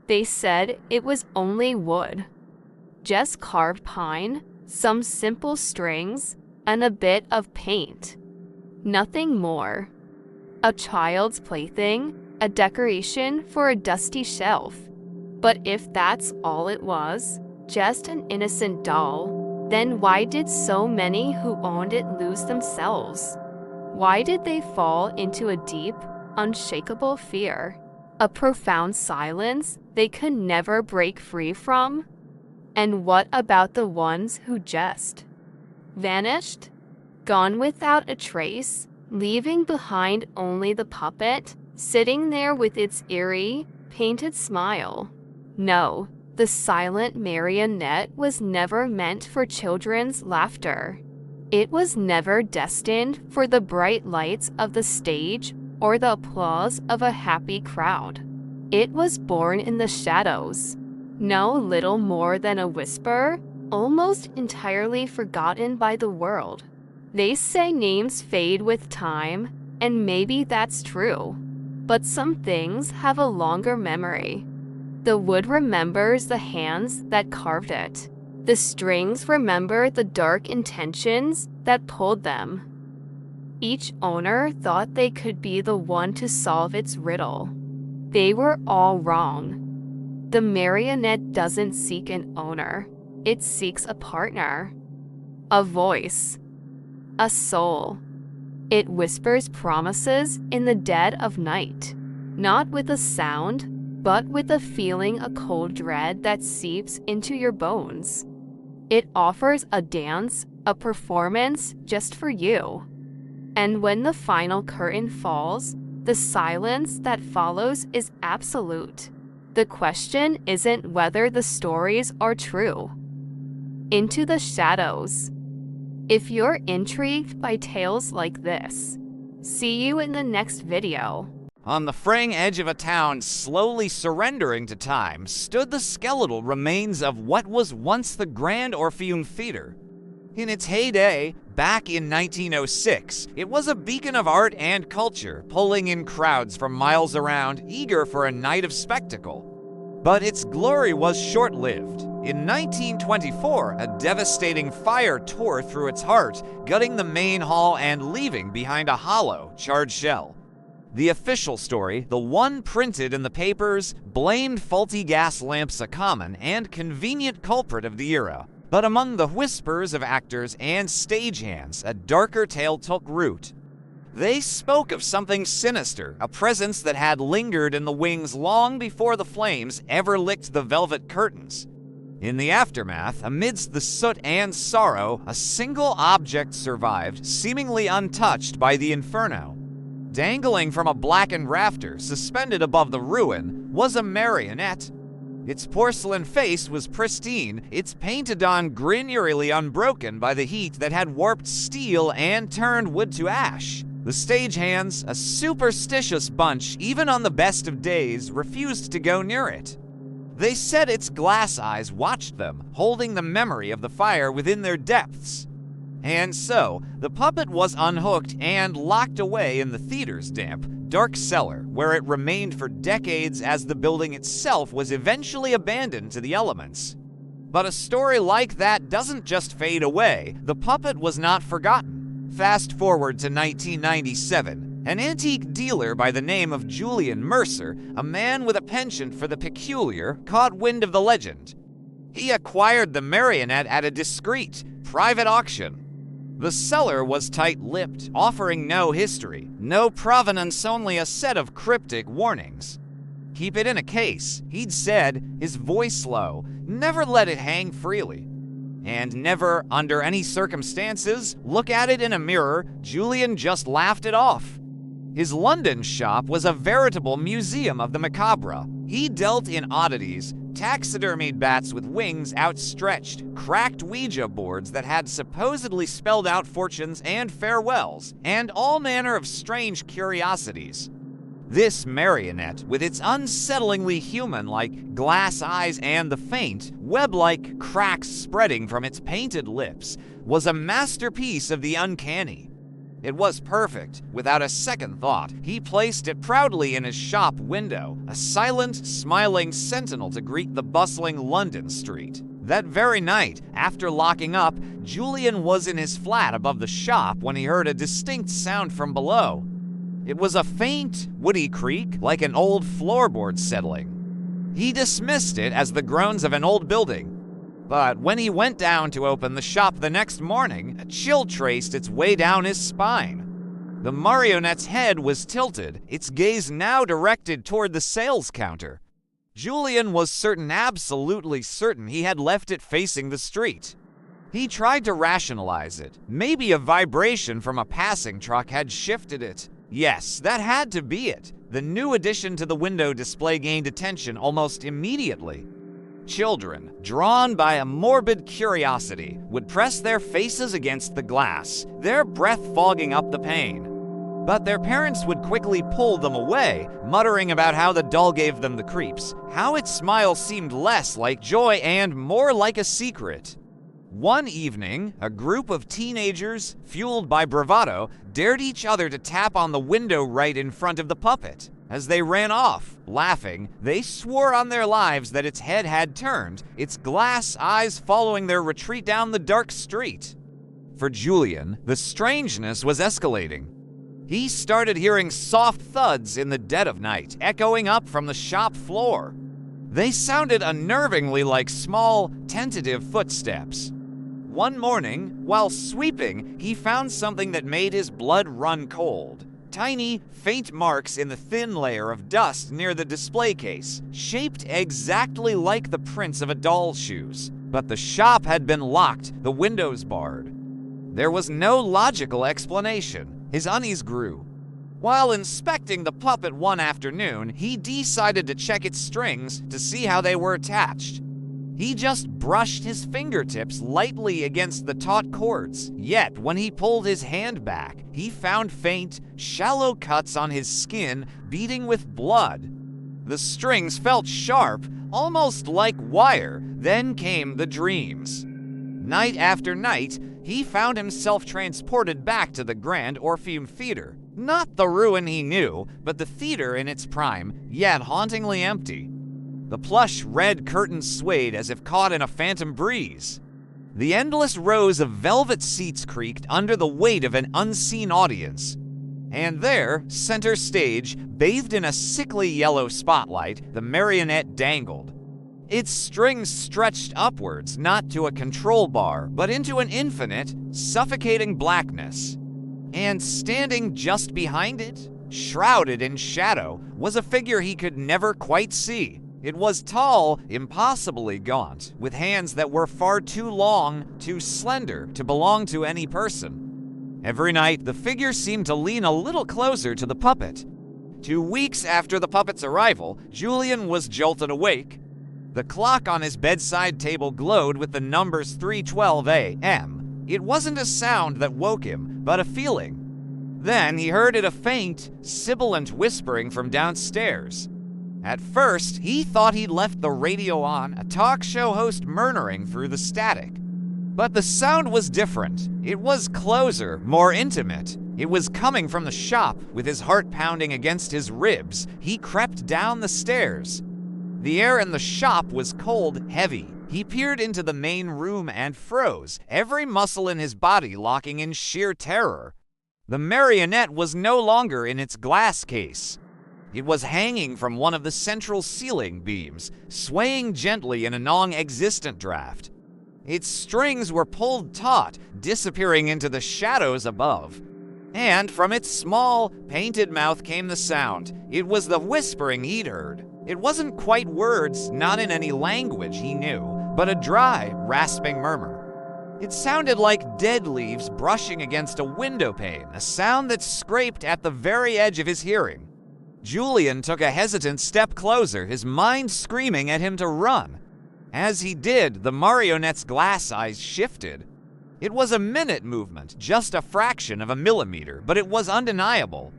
They said it was only wood. Just carved pine, some simple strings, and a bit of paint. Nothing more. A child's plaything, a decoration for a dusty shelf. But if that's all it was, just an innocent doll, then why did so many who owned it lose themselves? Why did they fall into a deep, unshakable fear? A profound silence they could never break free from? And what about the ones who just vanished? Gone without a trace, leaving behind only the puppet, sitting there with its eerie, painted smile. No, the silent marionette was never meant for children's laughter. It was never destined for the bright lights of the stage or the applause of a happy crowd. It was born in the shadows, no little more than a whisper, almost entirely forgotten by the world. They say names fade with time, and maybe that's true. But some things have a longer memory. The wood remembers the hands that carved it. The strings remember the dark intentions that pulled them. Each owner thought they could be the one to solve its riddle. They were all wrong. The marionette doesn't seek an owner. It seeks a partner, a voice, a soul. It whispers promises in the dead of night, not with a sound, but with a feeling, a cold dread that seeps into your bones. It offers a dance, a performance just for you. And when the final curtain falls, the silence that follows is absolute. The question isn't whether the stories are true. Into the shadows. If you're intrigued by tales like this, see you in the next video. On the fraying edge of a town slowly surrendering to time stood the skeletal remains of what was once the Grand Orpheum Theater. In its heyday, back in 1906, it was a beacon of art and culture, pulling in crowds from miles around, eager for a night of spectacle. But its glory was short-lived. In 1924, a devastating fire tore through its heart, gutting the main hall and leaving behind a hollow, charred shell. The official story, the one printed in the papers, blamed faulty gas lamps a common and convenient culprit of the era. But among the whispers of actors and stagehands, a darker tale took root. They spoke of something sinister, a presence that had lingered in the wings long before the flames ever licked the velvet curtains. In the aftermath, amidst the soot and sorrow, a single object survived, seemingly untouched by the inferno. Dangling from a blackened rafter, suspended above the ruin, was a marionette. Its porcelain face was pristine, its painted-on grin eerily unbroken by the heat that had warped steel and turned wood to ash. The stagehands, a superstitious bunch even on the best of days, refused to go near it. They said its glass eyes watched them, holding the memory of the fire within their depths. And so, the puppet was unhooked and locked away in the theater's damp, dark cellar, where it remained for decades as the building itself was eventually abandoned to the elements. But a story like that doesn't just fade away. The puppet was not forgotten. Fast forward to 1997. An antique dealer by the name of Julian Mercer, a man with a penchant for the peculiar, caught wind of the legend. He acquired the marionette at a discreet, private auction. The seller was tight-lipped, offering no history, no provenance, only a set of cryptic warnings. Keep it in a case, he'd said, his voice low, never let it hang freely. And never, under any circumstances, look at it in a mirror. Julian just laughed it off. His London shop was a veritable museum of the macabre. He dealt in oddities, taxidermied bats with wings outstretched, cracked Ouija boards that had supposedly spelled out fortunes and farewells, and all manner of strange curiosities. This marionette, with its unsettlingly human-like glass eyes and the faint, web-like cracks spreading from its painted lips, was a masterpiece of the uncanny. It was perfect. Without a second thought, he placed it proudly in his shop window, a silent, smiling sentinel to greet the bustling London street. That very night, after locking up, Julian was in his flat above the shop when he heard a distinct sound from below. It was a faint, woody creak, like an old floorboard settling. He dismissed it as the groans of an old building. But when he went down to open the shop the next morning, a chill traced its way down his spine. The marionette's head was tilted, its gaze now directed toward the sales counter. Julian was certain, absolutely certain, he had left it facing the street. He tried to rationalize it. Maybe a vibration from a passing truck had shifted it. Yes, that had to be it. The new addition to the window display gained attention almost immediately. Children, drawn by a morbid curiosity, would press their faces against the glass, their breath fogging up the pane. But their parents would quickly pull them away, muttering about how the doll gave them the creeps, how its smile seemed less like joy and more like a secret. One evening, a group of teenagers, fueled by bravado, dared each other to tap on the window right in front of the puppet. As they ran off, laughing, they swore on their lives that its head had turned, its glass eyes following their retreat down the dark street. For Julian, the strangeness was escalating. He started hearing soft thuds in the dead of night, echoing up from the shop floor. They sounded unnervingly like small, tentative footsteps. One morning, while sweeping, he found something that made his blood run cold. Tiny, faint marks in the thin layer of dust near the display case, shaped exactly like the prints of a doll's shoes. But the shop had been locked, the windows barred. There was no logical explanation. His unease grew. While inspecting the puppet one afternoon, he decided to check its strings to see how they were attached. He just brushed his fingertips lightly against the taut cords. Yet, when he pulled his hand back, he found faint, shallow cuts on his skin beating with blood. The strings felt sharp, almost like wire. Then came the dreams. Night after night, he found himself transported back to the Grand Orpheum Theater. Not the ruin he knew, but the theater in its prime, yet hauntingly empty. The plush red curtains swayed as if caught in a phantom breeze. The endless rows of velvet seats creaked under the weight of an unseen audience. And there, center stage, bathed in a sickly yellow spotlight, the marionette dangled. Its strings stretched upwards, not to a control bar, but into an infinite, suffocating blackness. And standing just behind it, shrouded in shadow, was a figure he could never quite see. It was tall, impossibly gaunt, with hands that were far too long, too slender to belong to any person. Every night, the figure seemed to lean a little closer to the puppet. 2 weeks after the puppet's arrival, Julian was jolted awake. The clock on his bedside table glowed with the numbers 3:12 a.m. It wasn't a sound that woke him, but a feeling. Then he heard a faint, sibilant whispering from downstairs. At first, he thought he'd left the radio on, a talk show host murmuring through the static. But the sound was different. It was closer, more intimate. It was coming from the shop. With his heart pounding against his ribs, he crept down the stairs. The air in the shop was cold, heavy. He peered into the main room and froze, every muscle in his body locking in sheer terror. The marionette was no longer in its glass case. It was hanging from one of the central ceiling beams, swaying gently in a non-existent draft. Its strings were pulled taut, disappearing into the shadows above. And from its small, painted mouth came the sound. It was the whispering he'd heard. It wasn't quite words, not in any language he knew, but a dry, rasping murmur. It sounded like dead leaves brushing against a window pane, a sound that scraped at the very edge of his hearing. Julian took a hesitant step closer, his mind screaming at him to run. As he did, the marionette's glass eyes shifted. It was a minute movement, just a fraction of a millimeter, but it was undeniable.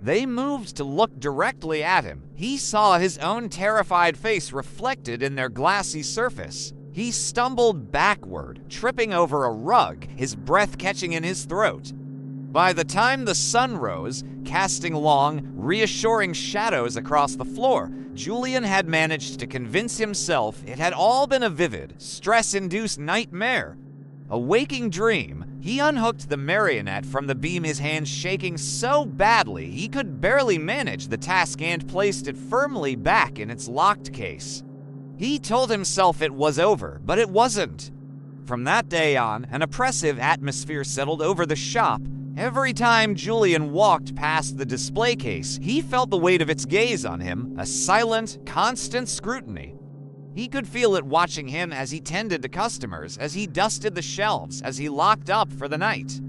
They moved to look directly at him. He saw his own terrified face reflected in their glassy surface. He stumbled backward, tripping over a rug, his breath catching in his throat. By the time the sun rose, casting long, reassuring shadows across the floor, Julian had managed to convince himself it had all been a vivid, stress-induced nightmare. A waking dream, he unhooked the marionette from the beam, his hands shaking so badly he could barely manage the task, and placed it firmly back in its locked case. He told himself it was over, but it wasn't. From that day on, an oppressive atmosphere settled over the shop. Every time Julian walked past the display case, he felt the weight of its gaze on him, a silent, constant scrutiny. He could feel it watching him as he tended to customers, as he dusted the shelves, as he locked up for the night.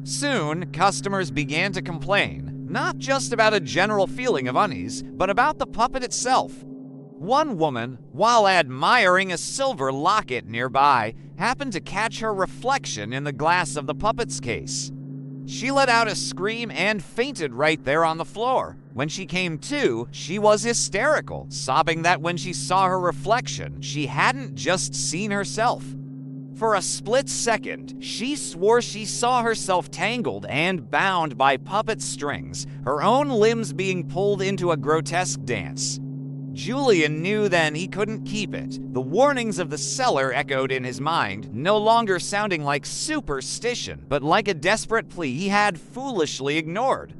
Soon, customers began to complain, not just about a general feeling of unease, but about the puppet itself. One woman, while admiring a silver locket nearby, happened to catch her reflection in the glass of the puppet's case. She let out a scream and fainted right there on the floor. When she came to, she was hysterical, sobbing that when she saw her reflection, she hadn't just seen herself. For a split second, she swore she saw herself tangled and bound by puppet strings, her own limbs being pulled into a grotesque dance. Julian knew then he couldn't keep it. The warnings of the seller echoed in his mind, no longer sounding like superstition, but like a desperate plea he had foolishly ignored.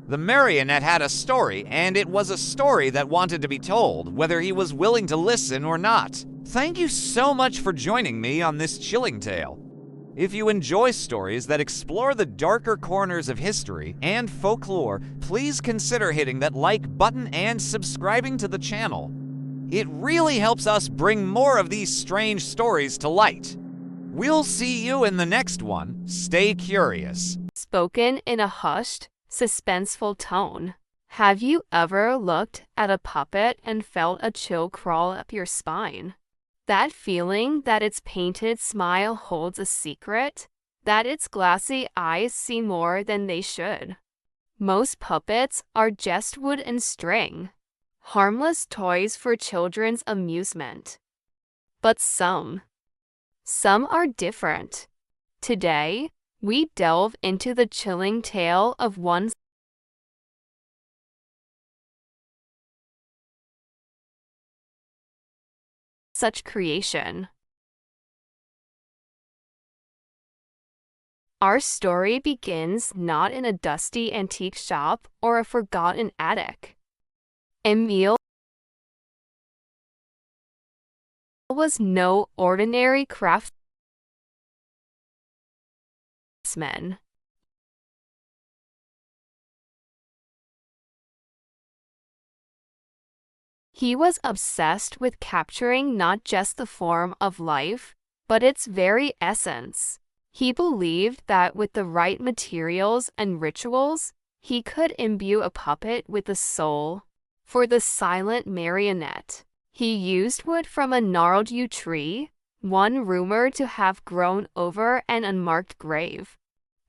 The marionette had a story, and it was a story that wanted to be told, whether he was willing to listen or not. Thank you so much for joining me on this chilling tale. If you enjoy stories that explore the darker corners of history and folklore, please consider hitting that like button and subscribing to the channel. It really helps us bring more of these strange stories to light. We'll see you in the next one. Stay curious. Spoken in a hushed, suspenseful tone. Have you ever looked at a puppet and felt a chill crawl up your spine? That feeling that its painted smile holds a secret, that its glassy eyes see more than they should. Most puppets are just wood and string, harmless toys for children's amusement. But some are different. Today, we delve into the chilling tale of one such creation. Our story begins not in a dusty antique shop or a forgotten attic. Emile was no ordinary craftsman. He was obsessed with capturing not just the form of life, but its very essence. He believed that with the right materials and rituals, he could imbue a puppet with a soul. For the Silent Marionette, he used wood from a gnarled yew tree, one rumored to have grown over an unmarked grave.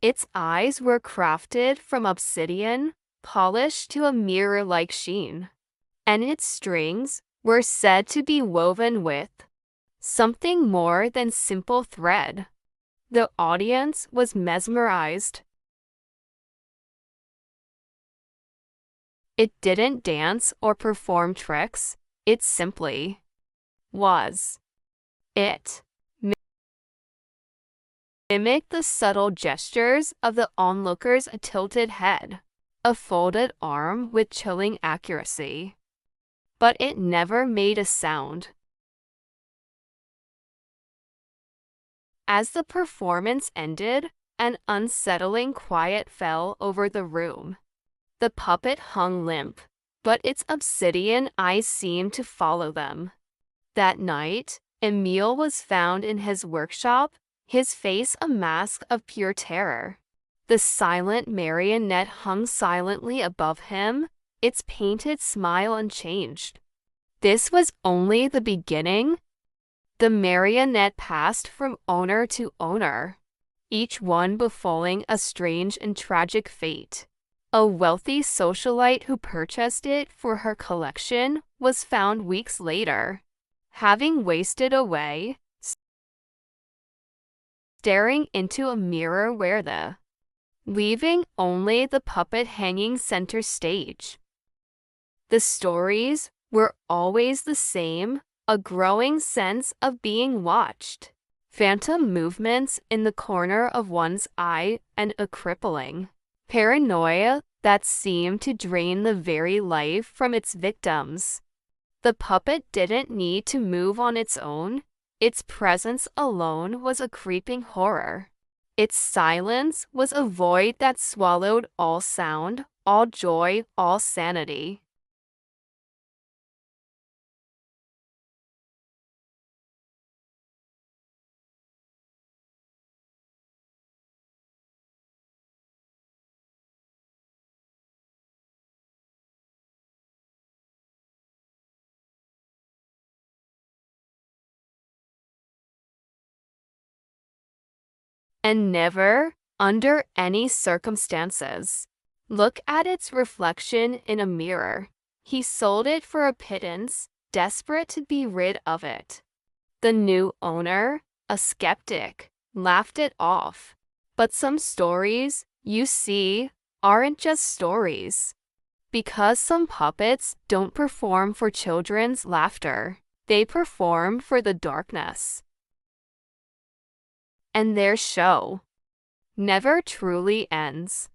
Its eyes were crafted from obsidian, polished to a mirror-like sheen, and its strings were said to be woven with something more than simple thread. The audience was mesmerized. It didn't dance or perform tricks, it simply was. It mimicked the subtle gestures of the onlooker's tilted head, a folded arm with chilling accuracy. But it never made a sound. As the performance ended, an unsettling quiet fell over the room. The puppet hung limp, but its obsidian eyes seemed to follow them. That night, Emile was found in his workshop, his face a mask of pure terror. The silent marionette hung silently above him, its painted smile unchanged. This was only the beginning. The marionette passed from owner to owner, each one befalling a strange and tragic fate. A wealthy socialite who purchased it for her collection was found weeks later, having wasted away, staring into a mirror where the leaving only the puppet hanging center stage. The stories were always the same, a growing sense of being watched, phantom movements in the corner of one's eye, and a crippling paranoia that seemed to drain the very life from its victims. The puppet didn't need to move on its own. Its presence alone was a creeping horror. Its silence was a void that swallowed all sound, all joy, all sanity. And never, under any circumstances, look at its reflection in a mirror. He sold it for a pittance, desperate to be rid of it. The new owner, a skeptic, laughed it off. But some stories, you see, aren't just stories. Because some puppets don't perform for children's laughter, they perform for the darkness. And their show never truly ends.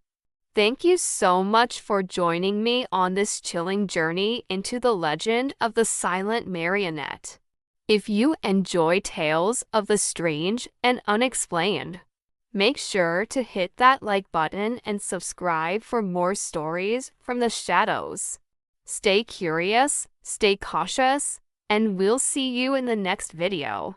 Thank you so much for joining me on this chilling journey into the legend of the Silent Marionette. If you enjoy tales of the strange and unexplained, make sure to hit that like button and subscribe for more stories from the shadows. Stay curious, stay cautious, and we'll see you in the next video.